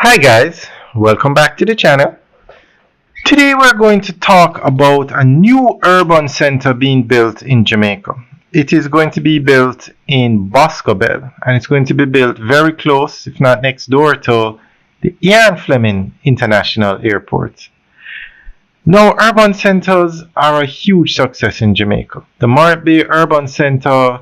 Hi guys, welcome back to the channel. Today we're going to talk about a new urban center being built in Jamaica. It is going to be built in Boscobel and it's going to be built very close, if not next door, to the Ian Fleming International Airport. Now, urban centers are a huge success in Jamaica. The Morant Bay Urban Center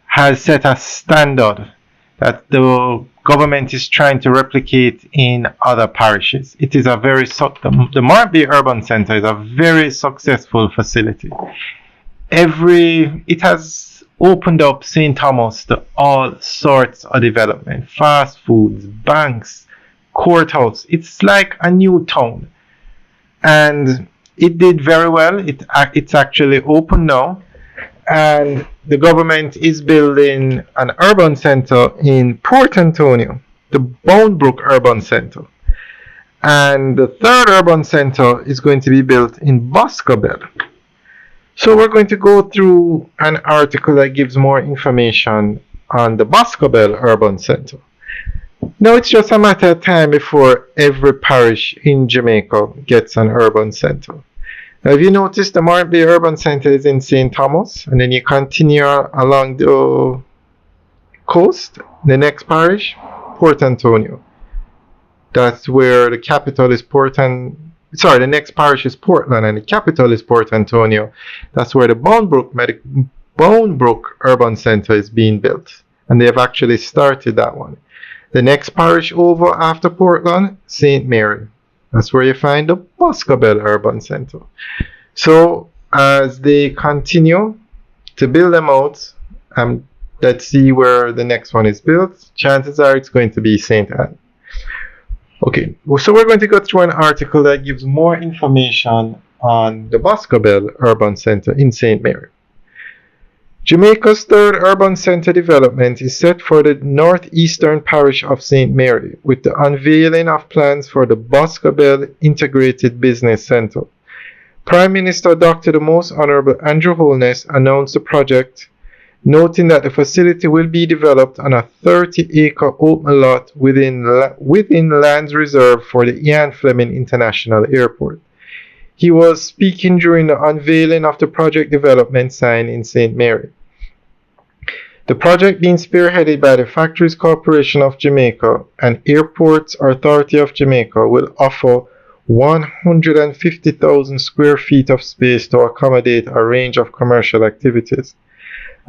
has set a standard that the government is trying to replicate in other parishes. It is the Morant Bay Urban Center is a very successful facility. It has opened up St. Thomas to all sorts of development, fast foods, banks, courthouse. It's like a new town, and it did very well. It's actually open now, and the government is building an urban center in Port Antonio, the Boundbrook Urban Center. And the third urban center is going to be built in Boscobel. So we're going to go through an article that gives more information on the Boscobel Urban Center. Now it's just a matter of time before every parish in Jamaica gets an urban center. Now, if you notice, the Morant Bay Urban Center is in St. Thomas, and then you continue along the coast. The next parish, Port Antonio. That's where the capital is the next parish is Portland, and the capital is Port Antonio. That's where the Boundbrook Urban Center is being built, and they have actually started that one. The next parish over after Portland, St. Mary. That's where you find the Boscobel Urban Center. So as they continue to build them out, let's see where the next one is built. Chances are it's going to be St. Anne. Okay, so we're going to go through an article that gives more information on the Boscobel Urban Center in St. Mary. Jamaica's third urban center development is set for the northeastern parish of St. Mary, with the unveiling of plans for the Boscobel Integrated Business Center. Prime Minister Dr. the Most Honorable Andrew Holness announced the project, noting that the facility will be developed on a 30-acre open lot within lands reserved for the Ian Fleming International Airport. He was speaking during the unveiling of the project development sign in St. Mary. The project being spearheaded by the Factories Corporation of Jamaica and Airports Authority of Jamaica will offer 150,000 square feet of space to accommodate a range of commercial activities.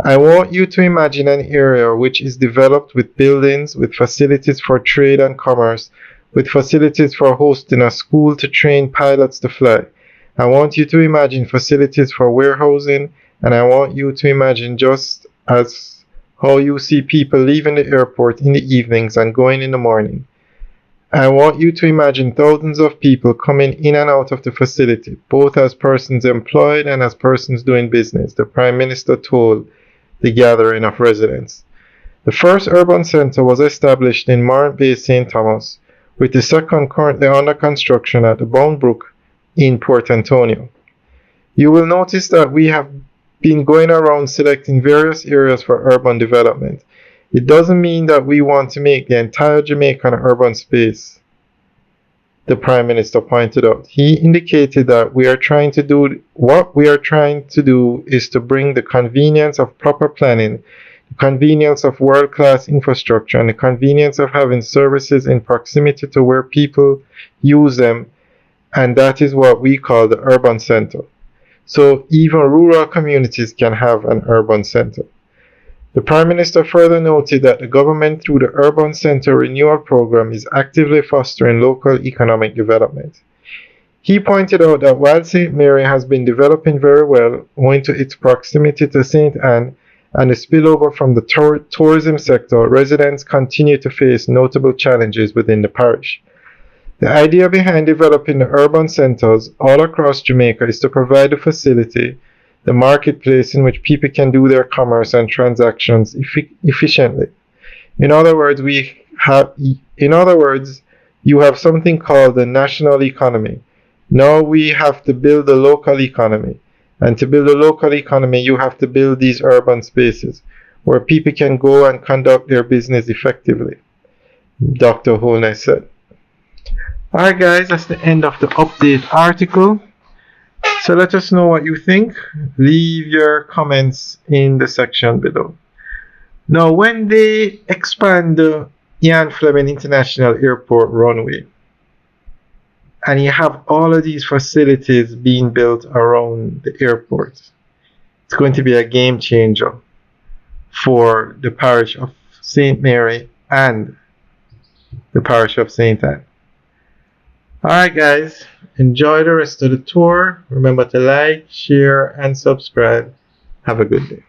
I want you to imagine an area which is developed with buildings, with facilities for trade and commerce, with facilities for hosting a school to train pilots to fly. I want you to imagine facilities for warehousing, and I want you to imagine just as how you see people leaving the airport in the evenings and going in the morning. I want you to imagine thousands of people coming in and out of the facility, both as persons employed and as persons doing business, the Prime Minister told the gathering of residents. The first urban center was established in Morant Bay, St. Thomas, with the second currently under construction at the Boundbrook in Port Antonio. You will notice that we have been going around selecting various areas for urban development. It doesn't mean that we want to make the entire Jamaican urban space, the Prime Minister pointed out. He indicated that what we are trying to do is to bring the convenience of proper planning, the convenience of world-class infrastructure, and the convenience of having services in proximity to where people use them, and that is what we call the urban center. So even rural communities can have an urban center. The Prime Minister further noted that the government, through the Urban Center Renewal Program, is actively fostering local economic development. He pointed out that while St. Mary has been developing very well, owing to its proximity to St. Anne and the spillover from the tourism sector, residents continue to face notable challenges within the parish. The idea behind developing the urban centers all across Jamaica is to provide a facility, the marketplace in which people can do their commerce and transactions efficiently. In other words, you have something called the national economy. Now we have to build the local economy. And to build a local economy, you have to build these urban spaces where people can go and conduct their business effectively, Dr. Holness said. Alright, guys, that's the end of the update article. So let us know what you think. Leave your comments in the section below. Now, when they expand the Ian Fleming International Airport runway, and you have all of these facilities being built around the airport, it's going to be a game changer for the parish of St. Mary and the parish of St. Anne. Alright, guys, enjoy the rest of the tour. Remember to like, share, and subscribe. Have a good day.